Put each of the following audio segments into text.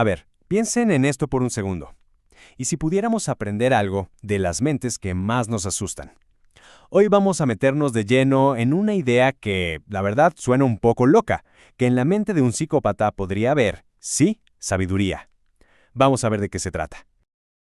A ver, piensen en esto por un segundo. ¿Y si pudiéramos aprender algo de las mentes que más nos asustan? Hoy vamos a meternos de lleno en una idea que, la verdad, suena un poco loca, que en la mente de un psicópata podría haber, sí, sabiduría. Vamos a ver de qué se trata.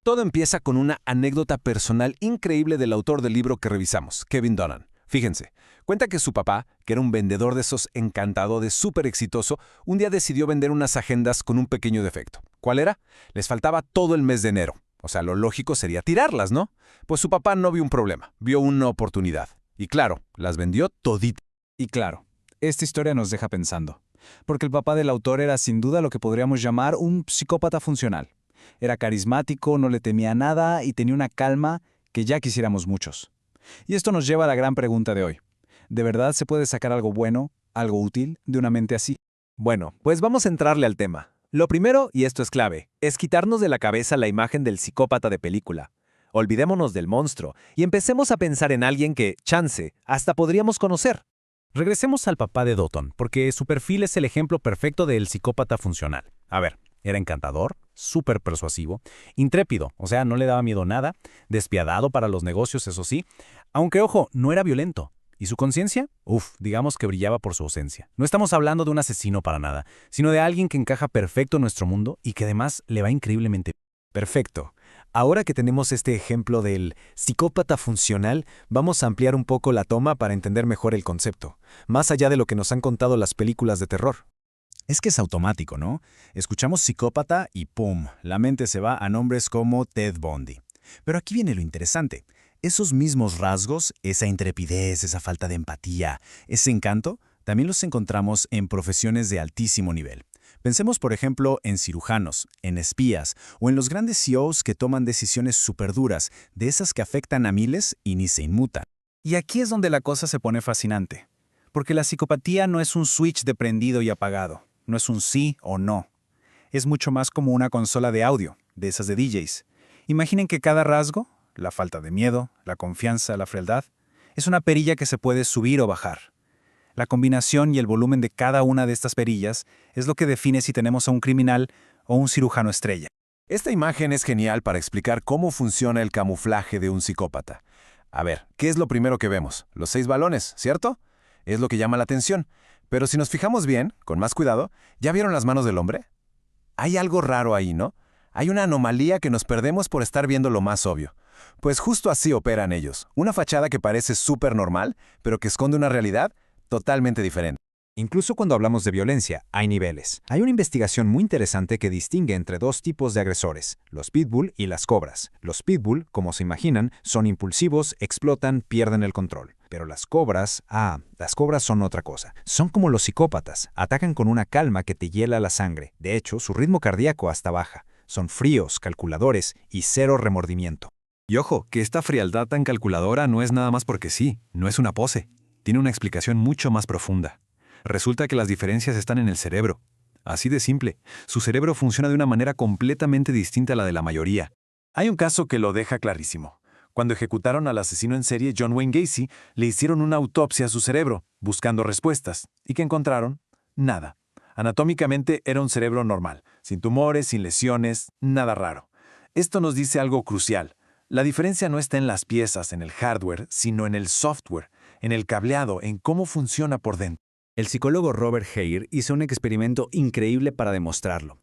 Todo empieza con una anécdota personal increíble del autor del libro que revisamos, Kevin Dunham. Fíjense, cuenta que su papá, que era un vendedor de esos encantadores súper exitoso, un día decidió vender unas agendas con un pequeño defecto. ¿Cuál era? Les faltaba todo el mes de enero. O sea, lo lógico sería tirarlas, ¿no? Pues su papá no vio un problema, vio una oportunidad. Y claro, las vendió toditas. Y claro, esta historia nos deja pensando, porque el papá del autor era sin duda lo que podríamos llamar un psicópata funcional. Era carismático, no le temía nada y tenía una calma que ya quisiéramos muchos. Y esto nos lleva a la gran pregunta de hoy. ¿De verdad se puede sacar algo bueno, algo útil, de una mente así? Bueno, pues vamos a entrarle al tema. Lo primero, y esto es clave, es quitarnos de la cabeza la imagen del psicópata de película. Olvidémonos del monstruo y empecemos a pensar en alguien que, chance, hasta podríamos conocer. Regresemos al papá de Doughton, porque su perfil es el ejemplo perfecto del psicópata funcional. A ver, era encantador, súper persuasivo, intrépido, o sea, no le daba miedo a nada, despiadado para los negocios, eso sí, aunque, ojo, no era violento. ¿Y su conciencia? Digamos que brillaba por su ausencia. No estamos hablando de un asesino para nada, sino de alguien que encaja perfecto en nuestro mundo y que además le va increíblemente bien. Perfecto. Ahora que tenemos este ejemplo del psicópata funcional, vamos a ampliar un poco la toma para entender mejor el concepto, más allá de lo que nos han contado las películas de terror. Es que es automático, ¿no? Escuchamos psicópata y ¡pum! La mente se va a nombres como Ted Bundy. Pero aquí viene lo interesante. Esos mismos rasgos, esa intrepidez, esa falta de empatía, ese encanto, también los encontramos en profesiones de altísimo nivel. Pensemos, por ejemplo, en cirujanos, en espías o en los grandes CEOs que toman decisiones súper duras, de esas que afectan a miles y ni se inmutan. Y aquí es donde la cosa se pone fascinante. Porque la psicopatía no es un switch de prendido y apagado, no es un sí o no. Es mucho más como una consola de audio, de esas de DJs. Imaginen que cada rasgo, la falta de miedo, la confianza, la frialdad, es una perilla que se puede subir o bajar. La combinación y el volumen de cada una de estas perillas es lo que define si tenemos a un criminal o un cirujano estrella. Esta imagen es genial para explicar cómo funciona el camuflaje de un psicópata. A ver, ¿qué es lo primero que vemos? Los 6 balones, ¿cierto? Es lo que llama la atención. Pero si nos fijamos bien, con más cuidado, ¿ya vieron las manos del hombre? Hay algo raro ahí, ¿no? Hay una anomalía que nos perdemos por estar viendo lo más obvio. Pues justo así operan ellos. Una fachada que parece súper normal, pero que esconde una realidad totalmente diferente. Incluso cuando hablamos de violencia, hay niveles. Hay una investigación muy interesante que distingue entre dos tipos de agresores, los pitbull y las cobras. Los pitbull, como se imaginan, son impulsivos, explotan, pierden el control. Pero las cobras son otra cosa. Son como los psicópatas, atacan con una calma que te hiela la sangre. De hecho, su ritmo cardíaco hasta baja. Son fríos, calculadores y cero remordimiento. Y ojo, que esta frialdad tan calculadora no es nada más porque sí, no es una pose. Tiene una explicación mucho más profunda. Resulta que las diferencias están en el cerebro. Así de simple, su cerebro funciona de una manera completamente distinta a la de la mayoría. Hay un caso que lo deja clarísimo. Cuando ejecutaron al asesino en serie John Wayne Gacy, le hicieron una autopsia a su cerebro, buscando respuestas. ¿Y qué encontraron? Nada. Anatómicamente era un cerebro normal, sin tumores, sin lesiones, nada raro. Esto nos dice algo crucial. La diferencia no está en las piezas, en el hardware, sino en el software, en el cableado, en cómo funciona por dentro. El psicólogo Robert Hare hizo un experimento increíble para demostrarlo.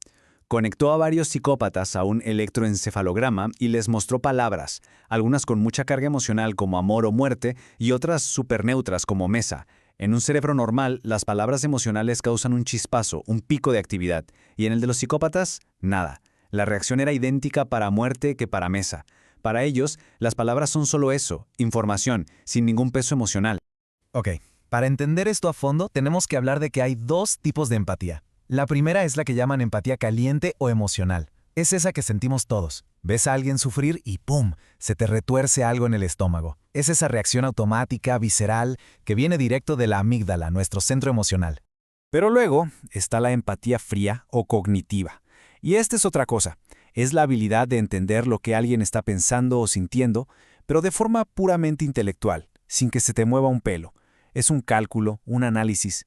Conectó a varios psicópatas a un electroencefalograma y les mostró palabras, algunas con mucha carga emocional como amor o muerte y otras súper neutras como mesa. En un cerebro normal, las palabras emocionales causan un chispazo, un pico de actividad, y en el de los psicópatas, nada. La reacción era idéntica para muerte que para mesa. Para ellos, las palabras son solo eso, información, sin ningún peso emocional. Ok, para entender esto a fondo, tenemos que hablar de que hay dos tipos de empatía. La primera es la que llaman empatía caliente o emocional. Es esa que sentimos todos. Ves a alguien sufrir y ¡pum!, se te retuerce algo en el estómago. Es esa reacción automática, visceral, que viene directo de la amígdala, nuestro centro emocional. Pero luego está la empatía fría o cognitiva. Y esta es otra cosa. Es la habilidad de entender lo que alguien está pensando o sintiendo, pero de forma puramente intelectual, sin que se te mueva un pelo. Es un cálculo, un análisis.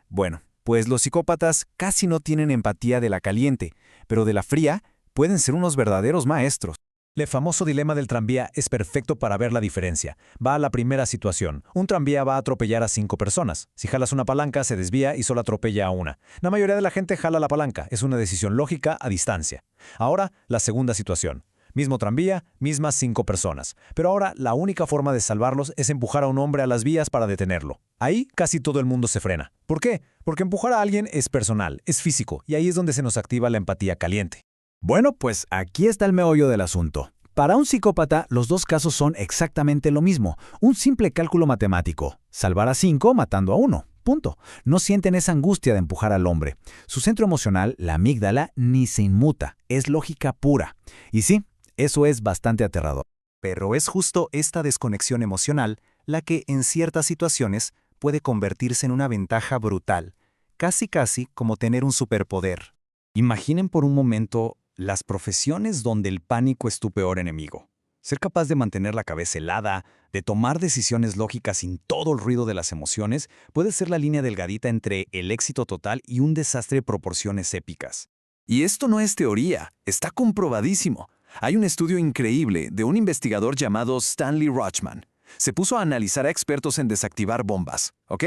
Bueno, Pues los psicópatas casi no tienen empatía de la caliente, pero de la fría pueden ser unos verdaderos maestros. El famoso dilema del tranvía es perfecto para ver la diferencia. Va a la primera situación. Un tranvía va a atropellar a 5 personas. Si jalas una palanca, se desvía y solo atropella a una. La mayoría de la gente jala la palanca. Es una decisión lógica a distancia. Ahora, la segunda situación. Mismo tranvía, mismas 5 personas. Pero ahora, la única forma de salvarlos es empujar a un hombre a las vías para detenerlo. Ahí casi todo el mundo se frena. ¿Por qué? Porque empujar a alguien es personal, es físico, y ahí es donde se nos activa la empatía caliente. Bueno, pues aquí está el meollo del asunto. Para un psicópata, los dos casos son exactamente lo mismo, un simple cálculo matemático, salvar a 5 matando a 1. Punto. No sienten esa angustia de empujar al hombre. Su centro emocional, la amígdala, ni se inmuta, es lógica pura. Y sí, eso es bastante aterrador. Pero es justo esta desconexión emocional la que, en ciertas situaciones, puede convertirse en una ventaja brutal, casi como tener un superpoder. Imaginen por un momento las profesiones donde el pánico es tu peor enemigo. Ser capaz de mantener la cabeza helada, de tomar decisiones lógicas sin todo el ruido de las emociones, puede ser la línea delgadita entre el éxito total y un desastre de proporciones épicas. Y esto no es teoría, está comprobadísimo. Hay un estudio increíble de un investigador llamado Stanley Rochman. Se puso a analizar a expertos en desactivar bombas, ¿ok?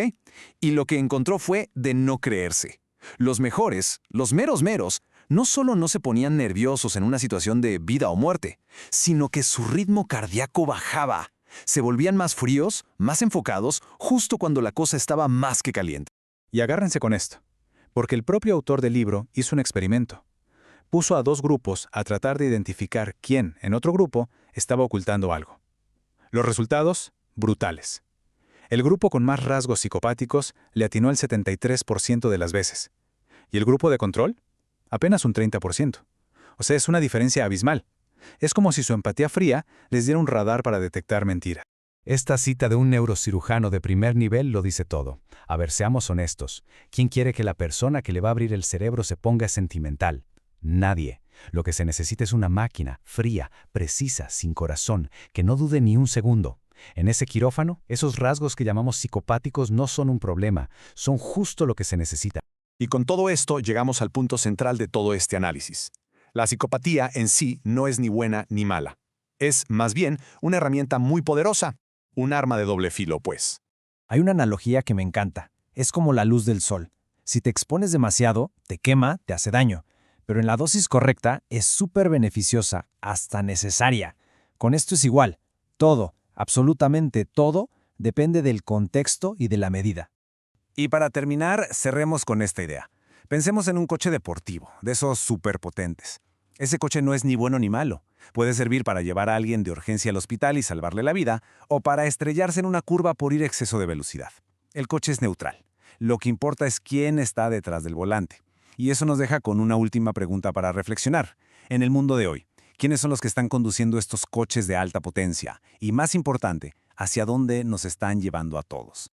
Y lo que encontró fue de no creerse. Los mejores, los meros, no solo no se ponían nerviosos en una situación de vida o muerte, sino que su ritmo cardíaco bajaba. Se volvían más fríos, más enfocados, justo cuando la cosa estaba más que caliente. Y agárrense con esto, porque el propio autor del libro hizo un experimento. Puso a 2 grupos a tratar de identificar quién, en otro grupo, estaba ocultando algo. Los resultados, brutales. El grupo con más rasgos psicopáticos le atinó el 73% de las veces. ¿Y el grupo de control? Apenas un 30%. O sea, es una diferencia abismal. Es como si su empatía fría les diera un radar para detectar mentira. Esta cita de un neurocirujano de primer nivel lo dice todo. A ver, seamos honestos. ¿Quién quiere que la persona que le va a abrir el cerebro se ponga sentimental? Nadie. Lo que se necesita es una máquina, fría, precisa, sin corazón, que no dude ni un segundo. En ese quirófano, esos rasgos que llamamos psicopáticos no son un problema, son justo lo que se necesita. Y con todo esto llegamos al punto central de todo este análisis. La psicopatía en sí no es ni buena ni mala. Es, más bien, una herramienta muy poderosa. Un arma de doble filo, pues. Hay una analogía que me encanta. Es como la luz del sol. Si te expones demasiado, te quema, te hace daño. Pero en la dosis correcta es súper beneficiosa, hasta necesaria. Con esto es igual. Todo, absolutamente todo, depende del contexto y de la medida. Y para terminar, cerremos con esta idea. Pensemos en un coche deportivo, de esos superpotentes. Ese coche no es ni bueno ni malo. Puede servir para llevar a alguien de urgencia al hospital y salvarle la vida, o para estrellarse en una curva por ir a exceso de velocidad. El coche es neutral. Lo que importa es quién está detrás del volante. Y eso nos deja con una última pregunta para reflexionar. En el mundo de hoy, ¿quiénes son los que están conduciendo estos coches de alta potencia? Y más importante, ¿hacia dónde nos están llevando a todos?